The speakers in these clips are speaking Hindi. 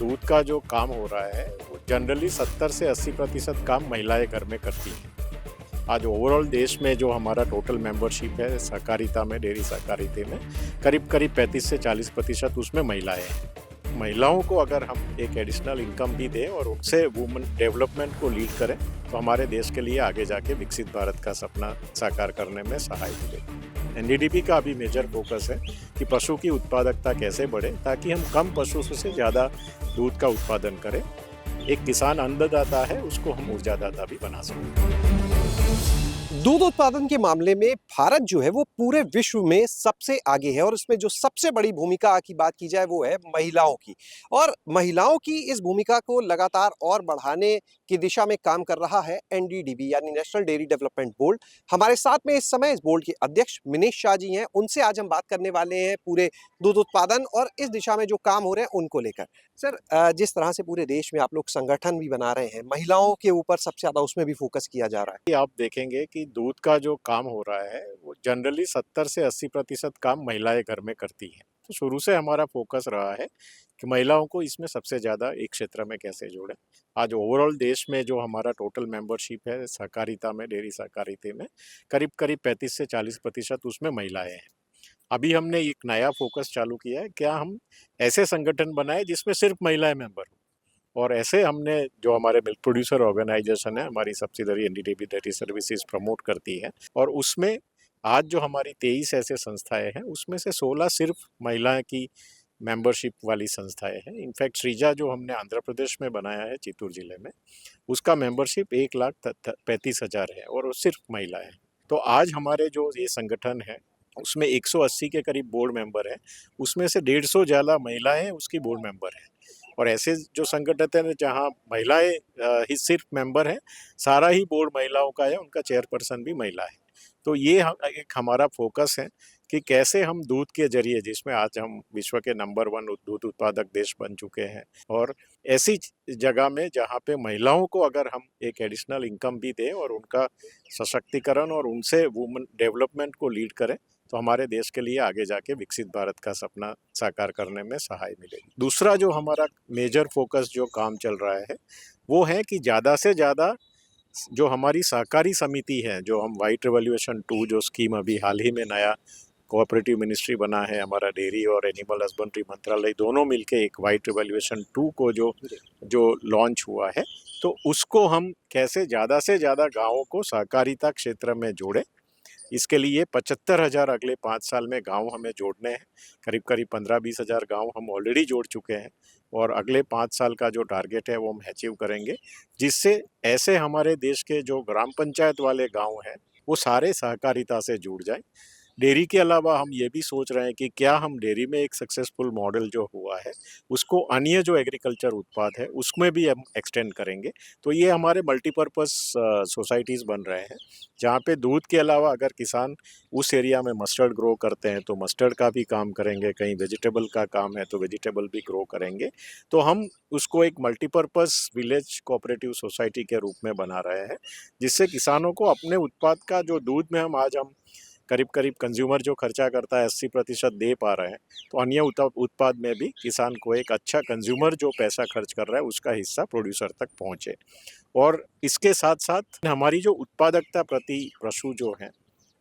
दूध का जो काम हो रहा है वो जनरली 70 से 80% काम महिलाएं घर में करती हैं। आज ओवरऑल देश में जो हमारा टोटल मेंबरशिप है सहकारिता में, डेयरी सहकारिता में करीब करीब 35 से 40% उसमें महिलाएं हैं। महिलाओं को अगर हम एक एडिशनल इनकम भी दें और उनसे वुमेन डेवलपमेंट को लीड करें तो हमारे देश के लिए आगे जाके विकसित भारत का सपना साकार करने में सहाय मिलेगी। एनडीडीबी का अभी मेजर फोकस है कि पशु की उत्पादकता कैसे बढ़े ताकि हम कम पशु से ज़्यादा दूध का उत्पादन करें। एक किसान अन्नदाता है, उसको हम ऊर्जादाता भी बना सकते हैं। दूध उत्पादन के मामले में भारत जो है वो पूरे विश्व में सबसे आगे है और इसमें जो सबसे बड़ी भूमिका की बात की जाए वो है महिलाओं की। और महिलाओं की इस भूमिका को लगातार और बढ़ाने की दिशा में काम कर रहा है एनडीडीबी यानी नेशनल डेयरी डेवलपमेंट बोर्ड। हमारे साथ में इस समय इस बोर्ड के अध्यक्ष मिनेश शाह जी हैं। उनसे आज हम बात करने वाले हैं पूरे दूध उत्पादन और इस दिशा में जो काम हो रहे हैं उनको लेकर। सर, जिस तरह से पूरे देश में आप लोग संगठन भी बना रहे हैं, महिलाओं के ऊपर सबसे ज्यादा उसमें भी फोकस किया जा रहा है। आप देखेंगे कि दूध का जो काम हो रहा है वो जनरली 70 से 80% काम महिलाएं घर में करती हैं। तो शुरू से हमारा फोकस रहा है कि महिलाओं को इसमें सबसे ज़्यादा एक क्षेत्र में कैसे जोड़ें। आज ओवरऑल देश में जो हमारा टोटल मेंबरशिप है सहकारिता में, डेयरी सहकारिता में करीब करीब 35 से 40% उसमें महिलाएं हैं। अभी हमने एक नया फोकस चालू किया है, क्या हम ऐसे संगठन बनाए जिसमें सिर्फ महिलाएं मेंबर हों। और ऐसे हमने जो हमारे मिल्क प्रोड्यूसर ऑर्गेनाइजेशन है, हमारी subsidiary NDDB dairy services promote करती है, और उसमें आज जो हमारी 23 ऐसे संस्थाएं हैं उसमें से 16 सिर्फ महिलाएं की मेंबरशिप वाली संस्थाएं हैं। इनफैक्ट श्रीजा जो हमने आंध्र प्रदेश में बनाया है चित्तूर जिले में, उसका मेंबरशिप 1,35,000 है और वो सिर्फ महिलाएं हैं। तो आज हमारे जो ये संगठन है उसमें 180 के करीब बोर्ड मेंबर है, उसमें से 150 ज़्यादा महिलाएं उसकी बोर्ड मेंबर हैं। और ऐसे जो संगठन है जहाँ महिलाएं ही सिर्फ मेंबर हैं, सारा ही बोर्ड महिलाओं का है, उनका चेयरपर्सन भी महिला है। तो ये एक हमारा फोकस है कि कैसे हम दूध के जरिए, जिसमें आज हम विश्व के नंबर 1 दूध उत्पादक देश बन चुके हैं, और ऐसी जगह में जहाँ पे महिलाओं को अगर हम एक एडिशनल इनकम भी दें और उनका सशक्तिकरण और उनसे वुमेन डेवलपमेंट को लीड करें तो हमारे देश के लिए आगे जाके विकसित भारत का सपना साकार करने में सहाय मिलेगी। दूसरा जो हमारा मेजर फोकस जो काम चल रहा है वो है कि ज़्यादा से ज़्यादा जो हमारी सहकारी समिति है, जो हम वाइट रेवोल्यूशन 2 जो स्कीम अभी हाल ही में नया कोऑपरेटिव मिनिस्ट्री बना है, हमारा डेयरी और एनिमल हस्बेंड्री मंत्रालय दोनों मिलके एक वाइट रेवोल्यूशन 2 को जो लॉन्च हुआ है, तो उसको हम कैसे ज़्यादा से ज़्यादा गाँवों को सहकारिता क्षेत्र में जोड़ें। इसके लिए 75,000 अगले 5 साल में गांव हमें जोड़ने हैं। करीब करीब 15-20 हज़ार गाँव हम ऑलरेडी जोड़ चुके हैं और अगले 5 साल का जो टारगेट है वो हम अचीव करेंगे, जिससे ऐसे हमारे देश के जो ग्राम पंचायत वाले गाँव हैं वो सारे सहकारिता से जुड़ जाएं। डेयरी के अलावा हम ये भी सोच रहे हैं कि क्या हम डेयरी में एक सक्सेसफुल मॉडल जो हुआ है उसको अन्य जो एग्रीकल्चर उत्पाद है उसमें भी हम एक्सटेंड करेंगे। तो ये हमारे मल्टीपर्पज़ सोसाइटीज़ बन रहे हैं, जहाँ पे दूध के अलावा अगर किसान उस एरिया में मस्टर्ड ग्रो करते हैं तो मस्टर्ड का भी काम करेंगे, कहीं वेजिटेबल का काम है तो वेजिटेबल भी ग्रो करेंगे। तो हम उसको एक मल्टीपर्पज़ विलेज कोऑपरेटिव सोसाइटी के रूप में बना रहे हैं, जिससे किसानों को अपने उत्पाद का जो दूध में हम आज हम करीब करीब कंज्यूमर जो खर्चा करता है 80% दे पा रहे हैं, तो अन्य उत्पाद में भी किसान को एक अच्छा कंज्यूमर जो पैसा खर्च कर रहा है उसका हिस्सा प्रोड्यूसर तक पहुंचे। और इसके साथ साथ हमारी जो उत्पादकता प्रति पशु जो है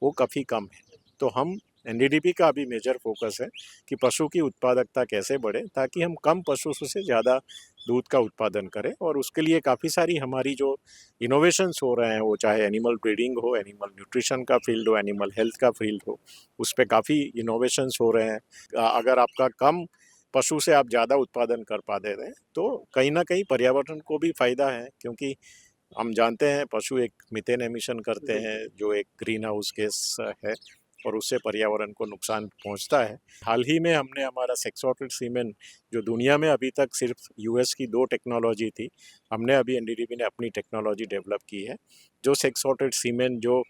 वो काफ़ी कम है। तो हम एनडीडीबी का अभी मेजर फोकस है कि पशु की उत्पादकता कैसे बढ़े ताकि हम कम पशु से ज़्यादा दूध का उत्पादन करें। और उसके लिए काफ़ी सारी हमारी जो इनोवेशंस हो रहे हैं, वो चाहे एनिमल ब्रीडिंग हो, एनिमल न्यूट्रिशन का फील्ड हो, एनिमल हेल्थ का फील्ड हो, उस पर काफ़ी इनोवेशंस हो रहे हैं। अगर आपका कम पशु से आप ज़्यादा उत्पादन कर पा दे रहे हैं तो कहीं ना कहीं पर्यावरण को भी फ़ायदा है, क्योंकि हम जानते हैं पशु एक मीथेन एमिशन करते हैं जो एक ग्रीन हाउस गैस है और उससे पर्यावरण को नुकसान पहुंचता है। हाल ही में हमने हमारा सेक्सॉटेड सीमेन, जो दुनिया में अभी तक सिर्फ यूएस की 2 टेक्नोलॉजी थी, हमने अभी एनडीडीबी ने अपनी टेक्नोलॉजी डेवलप की है। जो सेक्सॉटेड सीमेन जो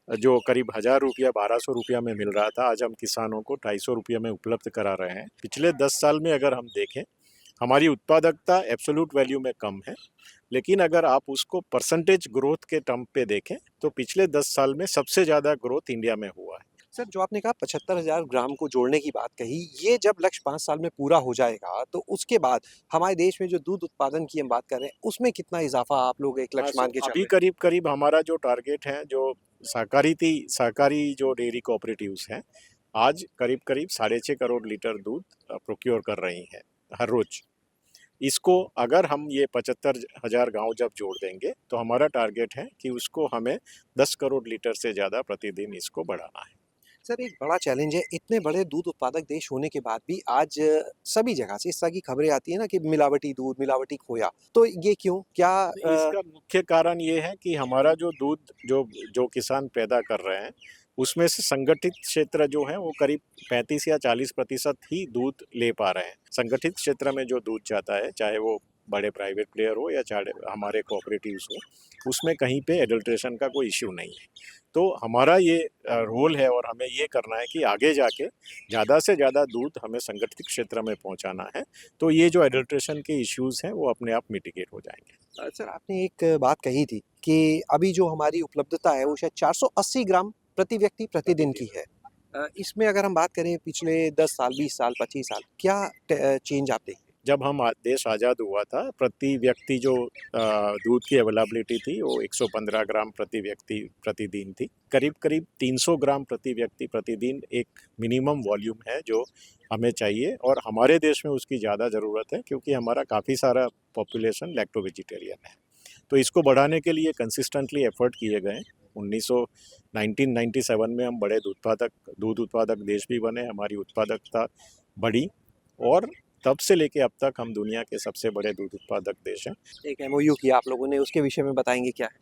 जो करीब 1,000 रुपया 1,200 रुपया में मिल रहा था, आज हम किसानों को 250 रुपया में उपलब्ध करा रहे हैं। पिछले 10 साल में अगर हम देखें, हमारी उत्पादकता एब्सोल्यूट वैल्यू में कम है, लेकिन अगर आप उसको परसेंटेज ग्रोथ के टर्म पे देखें तो पिछले 10 साल में सबसे ज़्यादा ग्रोथ इंडिया में हुआ है। सर, जो आपने कहा 75,000 ग्राम को जोड़ने की बात कही, ये जब लक्ष्य 5 साल में पूरा हो जाएगा, तो उसके बाद हमारे देश में जो दूध उत्पादन की हम बात कर रहे हैं, उसमें कितना इज़ाफ़ा आप लोग एक हाँ, लक्ष्य मान के चल रहे अभी हैं? करीब-करीब हमारा जो टारगेट है, जो सहकारी जो डेयरी कोऑपरेटिव्स हैं, आज करीब-करीब 6.5 करोड़ लीटर दूध प्रोक्योर कर रही हैं, हर रोज़। इसको अगर हम ये 75,000 गाँव जब जोड़ देंगे, तो हमारा टारगेट है कि उसको हमें 10 करोड़ लीटर से ज़्यादा प्रतिदिन इसको बढ़ाना है। सर, एक बड़ा चैलेंज है, इतने बड़े दूध उत्पादक देश होने के बाद भी आज सभी जगह से इस तरह की खबरें आती हैं ना कि मिलावटी दूध, मिलावटी खोया, तो ये क्यों? क्या इसका मुख्य कारण ये है कि हमारा जो दूध जो जो किसान पैदा कर रहे हैं, उसमें से संगठित क्षेत्र जो है वो करीब 35 या 40% ही दूध ले पा रहे हैं। संगठित क्षेत्र में जो दूध जाता है, चाहे वो बड़े प्राइवेट प्लेयर हो या चाहे हमारे कोऑपरेटिव्स हो, उसमें कहीं पे एडल्ट्रेशन का कोई इश्यू नहीं है। तो हमारा ये रोल है और हमें ये करना है कि आगे जाके ज़्यादा से ज़्यादा दूध हमें संगठित क्षेत्र में पहुँचाना है, तो ये जो एडल्ट्रेशन के इश्यूज़ हैं, वो अपने आप मिटिगेट हो जाएँगे। सर, आपने एक बात कही थी कि अभी जो हमारी उपलब्धता है, वो शायद 480 ग्राम प्रति व्यक्ति प्रतिदिन की है। इसमें अगर हम बात करें पिछले 10 साल, 20 साल, 25 साल, क्या चेंज आप देखते हैं? जब देश आज़ाद हुआ था, प्रति व्यक्ति जो दूध की अवेलेबिलिटी थी वो 115 ग्राम प्रति व्यक्ति प्रतिदिन थी। करीब-करीब 300 ग्राम प्रति व्यक्ति प्रतिदिन एक मिनिमम वॉल्यूम है जो हमें चाहिए और हमारे देश में उसकी ज़्यादा ज़रूरत है क्योंकि हमारा काफ़ी सारा पॉपुलेशन लैक्टो वेजिटेरियन है। तो इसको बढ़ाने के लिए कंसिस्टेंटली एफर्ट किए गए हैं। 1997 में हम बड़े दूध उत्पादक देश भी बने, हमारी उत्पादकता बढ़ी और तब से लेके अब तक हम दुनिया के सबसे बड़े दूध उत्पादक देश हैं। एक एमओयू किया आप लोगों ने, उसके विषय में बताएँगे क्या है?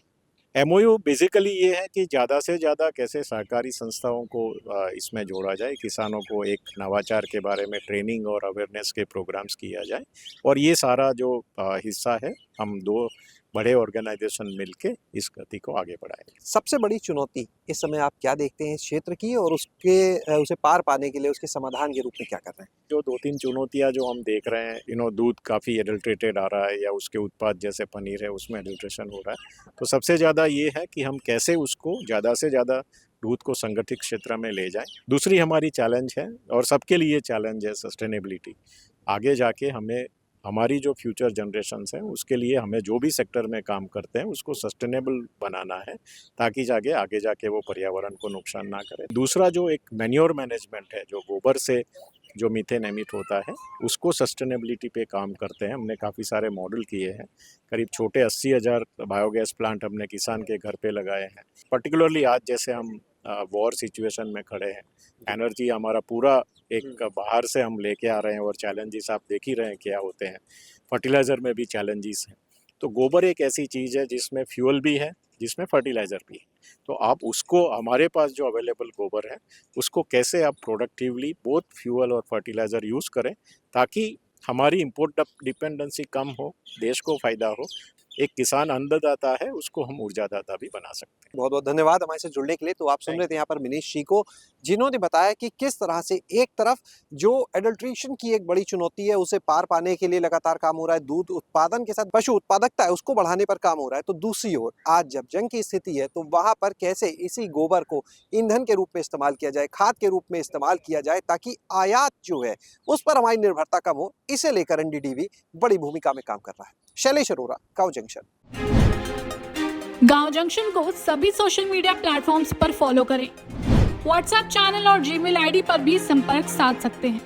एमओयू बेसिकली ये है कि ज़्यादा से ज़्यादा कैसे सहकारी संस्थाओं को इसमें जोड़ा जाए, किसानों को एक नवाचार के बारे में ट्रेनिंग और अवेयरनेस के प्रोग्राम्स किया जाए और ये सारा जो हिस्सा है, हम 2 बड़े ऑर्गेनाइजेशन मिलके इस गति को आगे बढ़ाएंगे। सबसे बड़ी चुनौती इस समय आप क्या देखते हैं इस क्षेत्र की और उसे पार पाने के लिए उसके समाधान के रूप में क्या कर रहे हैं? जो 2-3 चुनौतियाँ जो हम देख रहे हैं, दूध काफ़ी एडल्ट्रेटेड आ रहा है या उसके उत्पाद जैसे पनीर है उसमें एडल्ट्रेशन हो रहा है। तो सबसे ज़्यादा ये है कि हम कैसे उसको ज़्यादा से ज़्यादा दूध को संगठित क्षेत्र में ले जाएँ। दूसरी हमारी चैलेंज है और सबके लिए चैलेंज है सस्टेनेबिलिटी। आगे जाके हमें हमारी जो फ्यूचर जनरेशन्स हैं उसके लिए हमें जो भी सेक्टर में काम करते हैं उसको सस्टेनेबल बनाना है ताकि आगे जाके वो पर्यावरण को नुकसान ना करे। दूसरा जो एक मैन्योर मैनेजमेंट है, जो गोबर से जो मीथेन एमिट होता है उसको सस्टेनेबिलिटी पे काम करते हैं। हमने काफ़ी सारे मॉडल किए हैं, करीब छोटे 80,000 बायोगैस प्लांट हमने किसान के घर पे लगाए हैं। पर्टिकुलरली आज जैसे हम वॉर सिचुएशन में खड़े हैं, एनर्जी हमारा पूरा एक बाहर से हम लेके आ रहे हैं और चैलेंजेस आप देख ही रहे हैं क्या होते हैं। फर्टिलाइज़र में भी चैलेंजेस हैं। तो गोबर एक ऐसी चीज़ है जिसमें फ्यूल भी है, जिसमें फर्टिलाइज़र भी है। तो आप उसको हमारे पास जो अवेलेबल गोबर है, उसको कैसे आप प्रोडक्टिवली बोथ फ्यूल और फर्टिलाइज़र यूज़ करें ताकि हमारी इम्पोर्ट डिपेंडेंसी कम हो, देश को फ़ायदा हो। एक किसान अन्नदाता है, उसको हम ऊर्जादाता भी बना सकते हैं। बहुत-बहुत धन्यवाद हमारे से जुड़ने के लिए। तो आप सुन रहे थे यहाँ पर मनीष जी को, जिन्होंने बताया कि किस तरह से एक तरफ जो एडल्ट्रेशन की एक बड़ी चुनौती है, उसे पार पाने के लिए लगातार काम हो रहा है। दूध उत्पादन के साथ पशु उत्पादकता है, उसको बढ़ाने पर काम हो रहा है। तो दूसरी ओर आज जब जंग की स्थिति है, तो वहाँ पर कैसे इसी गोबर को ईंधन के रूप में इस्तेमाल किया जाए, खाद के रूप में इस्तेमाल किया जाए ताकि आयात जो है, उस पर हमारी निर्भरता कम हो। इसे लेकर एनडीडीबी बड़ी भूमिका में काम कर रहा है। शैलेश अरोरा, गाँव जंक्शन। गांव जंक्शन को सभी सोशल मीडिया प्लेटफॉर्म्स पर फॉलो करें। व्हाट्सएप चैनल और जीमेल आईडी पर भी संपर्क साध सकते हैं।